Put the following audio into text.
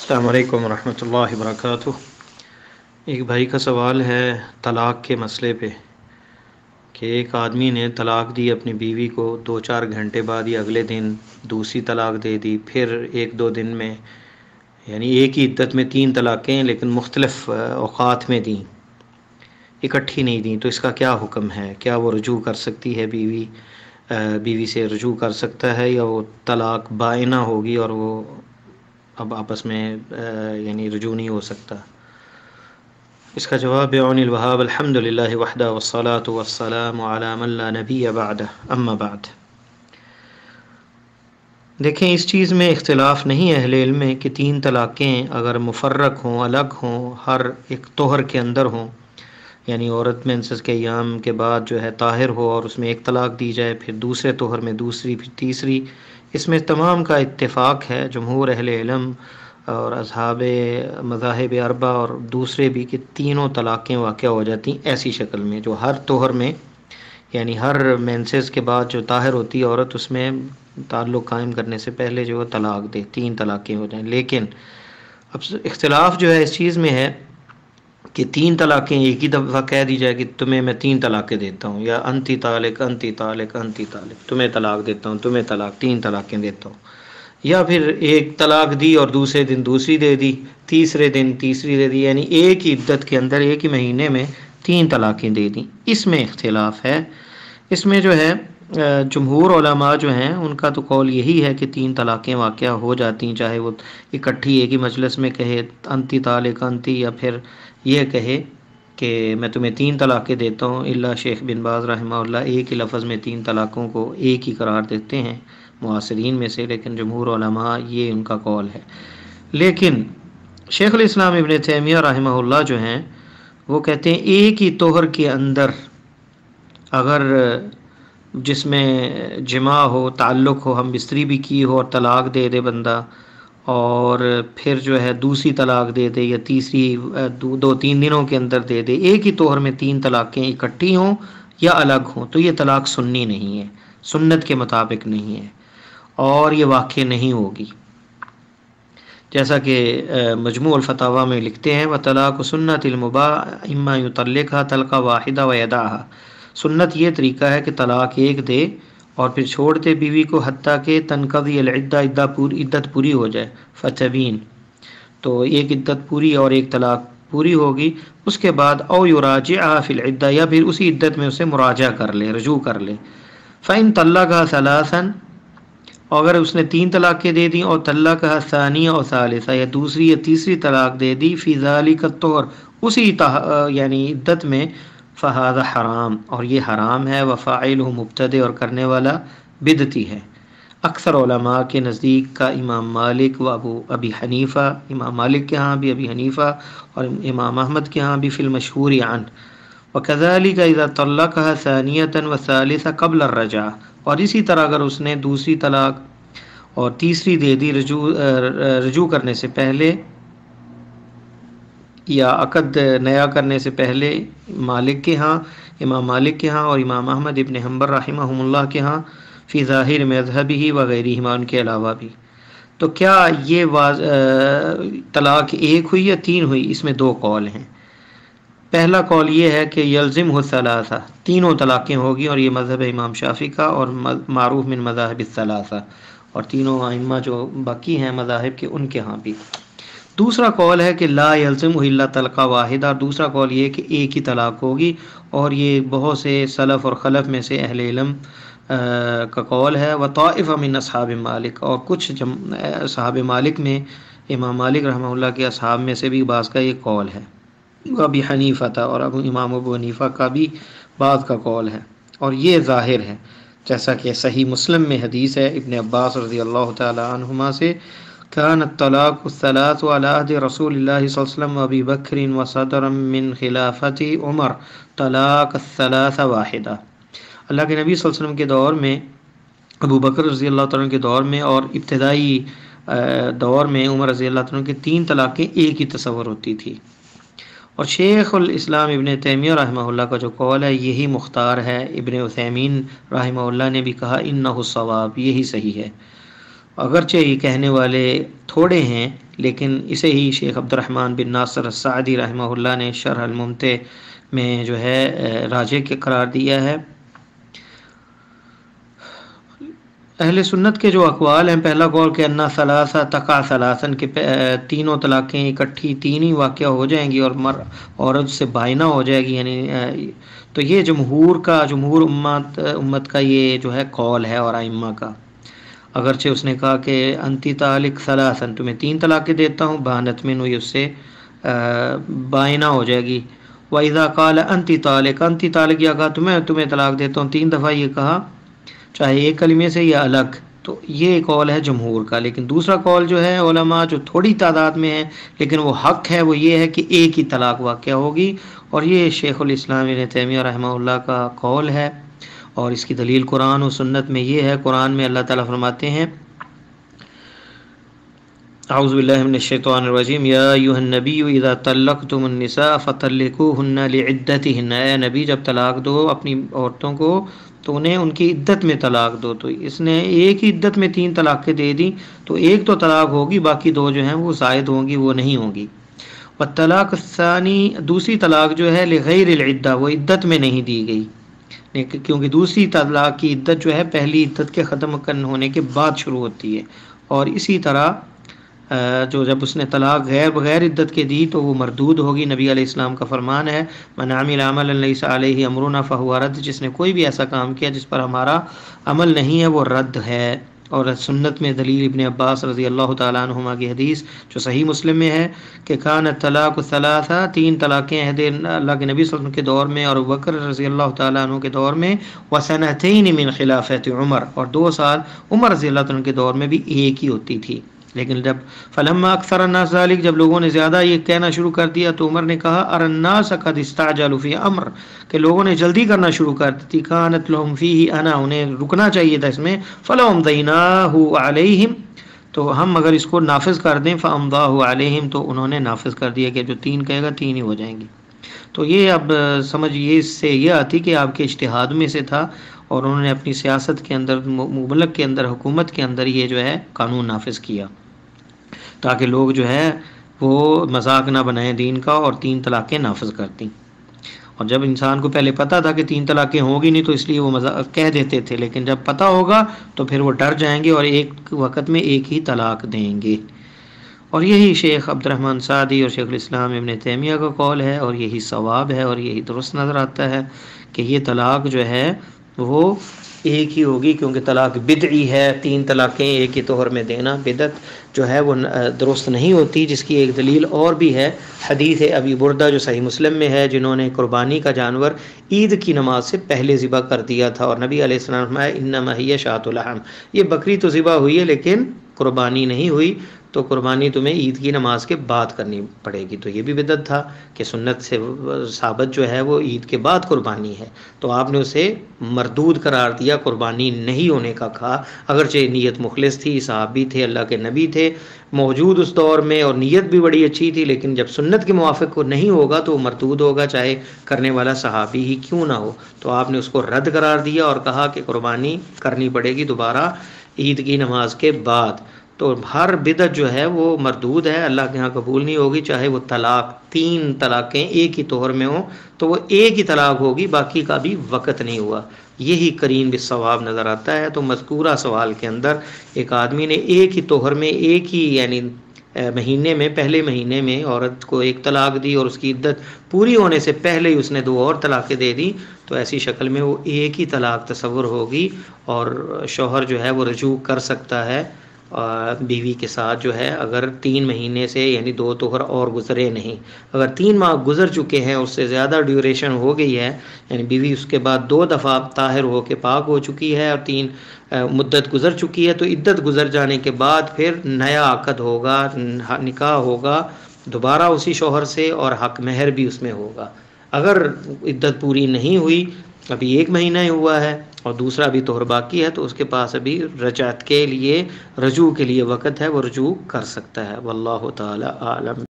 السلام علیکم ورحمۃ اللہ وبرکاتہ۔ ایک بھائی کا سوال ہے طلاق کے مسئلے پہ کہ ایک آدمی نے طلاق دی اپنی بیوی کو، 2-4 گھنٹے بعد یا اگلے دن دوسری طلاق دے دی، پھر 1-2 دن میں، یعنی ایک ہی عدت میں 3 طلاقیں لیکن مختلف اوقات میں دیں، اکٹھی نہیں دیں، تو اس کا کیا حکم ہے؟ کیا وہ رجوع کر سکتی ہے؟ بیوی سے رجوع کر سکتا ہے، یا وہ طلاق بائنہ ہوگی اور وہ اب آپس میں یعنی رجوع نہیں ہو سکتا؟ اس کا جواب بعون الوہاب: الحمد للہ وحدہ والصلاة والسلام علی من لا نبی بعدہ، اما بعد۔ دیکھیں، اس چیز میں اختلاف نہیں ہے اہل علم میں کہ 3 طلاقیں اگر مفرق ہوں، الگ ہوں، ہر ایک طہر کے اندر ہوں، یعنی عورت مینسس کے ایام کے بعد جو ہے طاہر ہو اور اس میں ایک طلاق دی جائے، پھر دوسرے طہر میں دوسری، پھر تیسری، اس میں تمام کا اتفاق ہے، جمہور اہل علم اور اصحاب مذاہب اربع اور دوسرے بھی، کہ تینوں طلاقیں واقع ہو جاتی ہیں ایسی شکل میں جو ہر طہر میں، یعنی ہر مینسس کے بعد جو طاہر ہوتی ہے عورت، اس میں تعلق قائم کرنے سے پہلے جو ہے طلاق دے، 3 طلاقیں ہو جائیں۔ لیکن اب اختلاف جو ہے اس چیز میں ہے کہ 3 طلاقیں ایک ہی دفعہ کہہ دی جائے کہ تمہیں میں 3 طلاقیں دیتا ہوں، یا انتی طالق انتی طالق انتی طالق، تمہیں طلاق دیتا ہوں، تمہیں طلاق، 3 طلاقیں دیتا ہوں، یا پھر ایک طلاق دی اور دوسرے دن دوسری دے دی، تیسرے دن تیسری دے دی، یعنی ایک ہی عدت کے اندر ایک ہی مہینے میں 3 طلاقیں دے دیں۔ اس میں اختلاف ہے۔ اس میں جو ہے جمہور علماء جو ہیں ان کا تو قول یہی ہے کہ 3 طلاقیں واقع ہو جاتی ہیں، چاہے وہ اکٹھی ایک ہی مجلس میں کہے انتی طالق انتی، یا پھر یہ کہے کہ میں تمہیں 3 طلاقیں دیتا ہوں۔ الا شیخ بن باز رحمہ اللہ ایک ہی لفظ میں 3 طلاقوں کو ایک ہی قرار دیتے ہیں معاصرین میں سے، لیکن جمہور علماء یہ ان کا قول ہے۔ لیکن شیخ الاسلام ابن تیمیہ رحمہ اللہ جو ہیں وہ کہتے ہیں ایک ہی طہر کے اندر اگر جس میں جماع ہو، تعلق ہو، ہم بستری بھی کی ہو اور طلاق دے دے بندہ، اور پھر جو ہے دوسری طلاق دے دے، یا تیسری 2-3 دنوں کے اندر دے دے، ایک ہی طہر میں 3 طلاقیں اکٹھی ہوں یا الگ ہوں، تو یہ طلاق سنی نہیں ہے، سنت کے مطابق نہیں ہے، اور یہ واقع نہیں ہوگی، جیسا کہ مجموع الفتاوی میں لکھتے ہیں: وَطَلَاقُ سُنَّةِ الْمُبَاحِ إِمَّا يُطَلِّقْهَا طَلْقَةً وَاحِدَةً وَيَدَعْهَا۔ سنت یہ طریقہ ہے کہ طلاق ایک دے اور پھر چھوڑ دے بیوی کو حتیٰ کہ تنقضی العدہ، عدت پوری ہو جائے، فتبین، تو ایک عدت پوری اور ایک طلاق پوری ہوگی، اس کے بعد او یراجعها فی العدہ، یا پھر اسی عدت میں اسے مراجعہ کر لے، رجوع کر لے۔ فإن طلقها ثلاثا، اگر اس نے 3 طلاقیں دے دیں، اور طلقها ثانیہ اور ثالثہ، یا دوسری یا تیسری طلاق دے دی، فی ذالک الطہر، اسی یعنی عدت میں، فہذا حرام، اور یہ حرام ہے، وفاعلہ مبتدع، اور کرنے والا بدعتی ہے۔ اکثر علماء کے نزدیک کا امام مالک و ابی حنیفہ، امام مالک کے ہاں بھی، ابی حنیفہ اور امام احمد کے ہاں بھی، فی المشہور عنہ، وکذالک اذا طلقها ثانیۃ وثالثہ قبل الرجعہ، اور اسی طرح اگر اس نے دوسری طلاق اور تیسری دے دی رجوع کرنے سے پہلے یا عقد نیا کرنے سے پہلے، مالک کے ہاں، امام مالک کے ہاں اور امام احمد ابن حنبل رحمہم اللہ کے ہاں، فی ظاہر مذہبہ وغیرہما، ان کے علاوہ بھی، تو کیا یہ طلاق ایک ہوئی یا 3 ہوئی؟ اس میں 2 قول ہیں۔ پہلا قول یہ ہے کہ یلزمہ الثلاثہ، تینوں طلاقیں ہوگی، اور یہ مذہب امام شافعی کا اور معروف من مذاہب الثلاثہ، اور تینوں ائمہ جو باقی ہیں مذاہب کے، ان کے ہاں بھی۔ دوسرا قول ہے کہ لا یلزمہ الا طلقہ واحدہ، اور دوسرا قول یہ ہے کہ ایک ہی طلاق ہوگی، اور یہ بہت سے سلف اور خلف میں سے اہل علم کا قول ہے، وطائفہ من اصحاب مالک، اور کچھ اصحاب مالک میں، امام مالک رحمہ اللہ کے اصحاب میں سے بھی بعض کا یہ قول ہے، ابی حنیفہ تھا، اور امام ابو حنیفہ کا بھی بعض کا قول ہے، اور یہ ظاہر ہے، جیسا کہ صحیح مسلم میں حدیث ہے ابن عباس رضی اللہ تعالی عنہما سے: كان الطلاق الثلاث على عهد رسول الله صلی اللہ علیہ وسلم وابی بکر وصدر من خلافت عمر طلاق الثلاث واحدہ۔ اللہ کے نبی صلی اللہ علیہ وسلم کے دور میں، ابو بکر رضی اللہ تعالیٰ کے دور میں، اور ابتدائی دور میں عمر رضی اللہ تعالیٰ کی 3 طلاقیں ایک ہی تصور ہوتی تھی۔ اور شیخ الاسلام ابن تیمیہ رحمہ اللہ کا جو قول ہے یہی مختار ہے۔ ابن عثیمین رحمہ اللہ نے بھی کہا انہ الصواب، یہی صحیح ہے۔ اگرچہ یہ کہنے والے تھوڑے ہیں، لیکن اسے ہی شیخ عبد الرحمن بن ناصر السعدی رحمہ اللہ نے شرح الممتع میں جو ہے راجح کے قرار دیا ہے۔ اہل سنت کے جو اقوال ہیں، پہلا قول کہ انا ثلاثہ تقع ثلاثاً، کہ تینوں طلاقیں اکٹھی تین ہی واقعہ ہو جائیں گی اور عورت سے بائنہ ہو جائے گی، یعنی تو یہ جمہور امت کا یہ جو ہے قول ہے اور ائمہ کا۔ اگرچہ اس نے کہا کہ انتی طالق ثلاثاً، تمہیں تین طلاقیں دیتا ہوں، بانت من ہوئی، اس سے بائنہ ہو جائے گی۔ وَإِذَا قَالَ انتی طالق، یا کہا تمہیں طلاق دیتا ہوں تین دفعہ، یہ کہا چاہے ایک کلمے سے یا الگ، تو یہ قول ہے جمہور کا۔ لیکن دوسرا قول جو ہے علماء جو تھوڑی تعداد میں ہے لیکن وہ حق ہے، وہ یہ ہے کہ ایک ہی طلاق واقع ہوگی، اور یہ شیخ الاسلام ابن تیمیہ رحمہ اللہ کا قول ہے، اور اس کی دلیل قرآن و سنت میں یہ ہے۔ قرآن میں اللہ تعالیٰ فرماتے ہیں اعوذ باللہ من الشیطان الرجیم، یا ایھا النبی اذا طلقتم النساء فطلقوہن لعدتہن، اے نبی جب طلاق دو اپنی عورتوں کو تو انہیں ان کی عدت میں طلاق دو۔ تو اس نے ایک ہی عدت میں تین طلاقیں دے دی، تو ایک تو طلاق ہوگی، باقی دو جو ہیں وہ زائد ہوں گی، وہ نہیں ہوں گی۔ والطلاق الثانی، دوسری طلاق جو ہے لغیر العدہ، وہ عدت میں نہیں دی گئی، کیونکہ دوسری طلاق کی عدت جو ہے پہلی عدت کے ختم ہونے کے بعد شروع ہوتی ہے، اور اسی طرح جو جب اس نے طلاق بغیر عدت کے دی تو وہ مردود ہوگی۔ نبی علیہ السلام کا فرمان ہے من عمل عملا لیس علیہ امرنا فہو رد، جس نے کوئی بھی ایسا کام کیا جس پر ہمارا عمل نہیں ہے وہ رد ہے۔ اور سنت میں دلیل ابن عباس رضی اللہ تعالیٰ عنہما کی حدیث جو صحیح مسلم میں ہے کہ کان الطلاق ثلاثہ، تین طلاقیں عہد اللہ کے نبی صلی اللہ علیہ وسلم کے دور میں اور بکر رضی اللہ تعالیٰ عنہ کے دور میں، وسنتین من خلافت عمر، اور 2 سال عمر رضی اللہ عنہ کے دور میں بھی ایک ہی ہوتی تھی۔ لیکن جب فلما اکثر الناس ذلك، جب لوگوں نے زیادہ یہ کہنا شروع کر دیا تو عمر نے کہا ار الناس قد استعجلوا فی امر، کہ لوگوں نے جلدی کرنا شروع کر دی، کانت لهم فیہ انا، انہیں رکنا چاہیے تھا اس میں، فلو امضیناہ علیہم، تو ہم اگر اس کو نافذ کر دیں، فامضاہ علیہم، تو انہوں نے نافذ کر دیا کہ جو 3 کہے گا 3 ہی ہو جائیں گی۔ تو یہ اب سمجھیے اس سے یہ آتی کہ آپ کے اجتہاد میں سے تھا، اور انہوں نے اپنی سیاست کے اندر، ملک کے اندر، حکومت کے اندر یہ جو ہے قانون نافذ کیا تاکہ لوگ جو ہے وہ مذاق نہ بنائیں دین کا اور 3 طلاقیں نافذ کرتیں۔ اور جب انسان کو پہلے پتہ تھا کہ 3 طلاقیں ہوگی نہیں تو اس لیے وہ مذاق کہہ دیتے تھے، لیکن جب پتہ ہوگا تو پھر وہ ڈر جائیں گے اور ایک وقت میں ایک ہی طلاق دیں گے۔ اور یہی شیخ عبد الرحمن سعدی اور شیخ الاسلام ابن تیمیہ کا قول ہے، اور یہی صواب ہے اور یہی درست نظر آتا ہے کہ یہ طلاق جو ہے وہ ایک ہی ہوگی، کیونکہ طلاق بدعی ہے، 3 طلاقیں ایک ہی طہر میں دینا بدعت جو ہے وہ درست نہیں ہوتی، جس کی ایک دلیل اور بھی ہے، حدیث ابی بردہ جو صحیح مسلم میں ہے، جنہوں نے قربانی کا جانور عید کی نماز سے پہلے ذبح کر دیا تھا، اور نبی علیہ السلام نے فرمایا انما ہی شاۃ اللحم، یہ بکری تو ذبح ہوئی ہے لیکن قربانی نہیں ہوئی، تو قربانی تمہیں عید کی نماز کے بعد کرنی پڑے گی۔ تو یہ بھی بدعت تھا کہ سنت سے ثابت جو ہے وہ عید کے بعد قربانی ہے، تو آپ نے اسے مردود قرار دیا، قربانی نہیں ہونے کا کہا، اگرچہ نیت مخلص تھی، صحابی تھے، اللہ کے نبی تھے موجود اس دور میں، اور نیت بھی بڑی اچھی تھی، لیکن جب سنت کے موافق نہیں ہوگا تو وہ مردود ہوگا، چاہے کرنے والا صحابی ہی کیوں نہ ہو۔ تو آپ نے اس کو رد قرار دیا اور کہا کہ قربانی کرنی پڑے گی دوبارہ عید کی نماز کے بعد۔ تو ہر بدعت جو ہے وہ مردود ہے، اللہ کے ہاں قبول نہیں ہوگی، چاہے وہ 3 طلاقیں ایک ہی طہر میں ہوں تو وہ ایک ہی طلاق ہوگی، باقی کا بھی وقت نہیں ہوا۔ یہی قرین بالصواب نظر آتا ہے۔ تو مذکورہ سوال کے اندر ایک آدمی نے ایک ہی طہر میں، ایک ہی یعنی مہینے میں، پہلے مہینے میں عورت کو 1 طلاق دی اور اس کی عدت پوری ہونے سے پہلے ہی اس نے 2 اور طلاقیں دے دی، تو ایسی شکل میں وہ ایک ہی طلاق تصور ہوگی، اور شوہر جو ہے وہ رجوع کر سکتا ہے بیوی کے ساتھ جو ہے، اگر 3 مہینے سے یعنی 2 طہر اور گزرے نہیں، اگر 3 ماہ گزر چکے ہیں، اس سے زیادہ ڈیوریشن ہو گئی ہے، یعنی بیوی اس کے بعد 2 دفعہ طاہر ہو کے پاک ہو چکی ہے اور 3 مدت گزر چکی ہے، تو عدت گزر جانے کے بعد پھر نیا عقد ہوگا، نکاح ہوگا دوبارہ اسی شوہر سے، اور حق مہر بھی اس میں ہوگا۔ اگر عدت پوری نہیں ہوئی، ابھی 1 مہینہ ہی ہوا ہے اور دوسرا بھی طہر باقی ہے، تو اس کے پاس ابھی رجعت کے لیے، رجوع کے لیے وقت ہے، وہ رجوع کر سکتا ہے۔ واللہ تعالی اعلم۔